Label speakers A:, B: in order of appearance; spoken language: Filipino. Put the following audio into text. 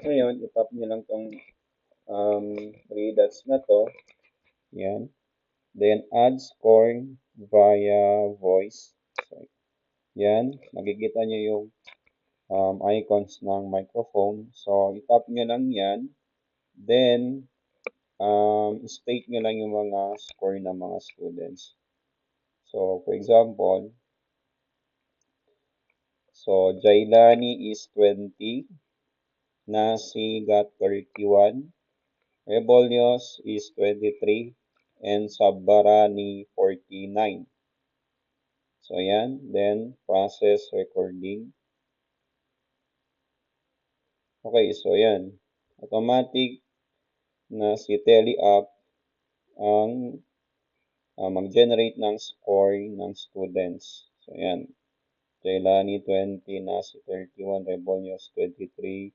A: Ngayon, itap nyo lang tong three dots na to. Yan. Then, add score via voice. So, yan. Nakikita nyo yung icons ng microphone. So, itap nyo lang yan. Then, state nyo lang yung mga score ng mga students. So, for example, so Jailani is 20, Nasi got 31, Rebolios is 23, and Sabarani 49. So, yan. Then, process recording. Okay, so yan. Automatic na si TeleApp ang mag-generate ng score ng students. So, yan. Jailani 20, Nasi 31, Rebolios 23,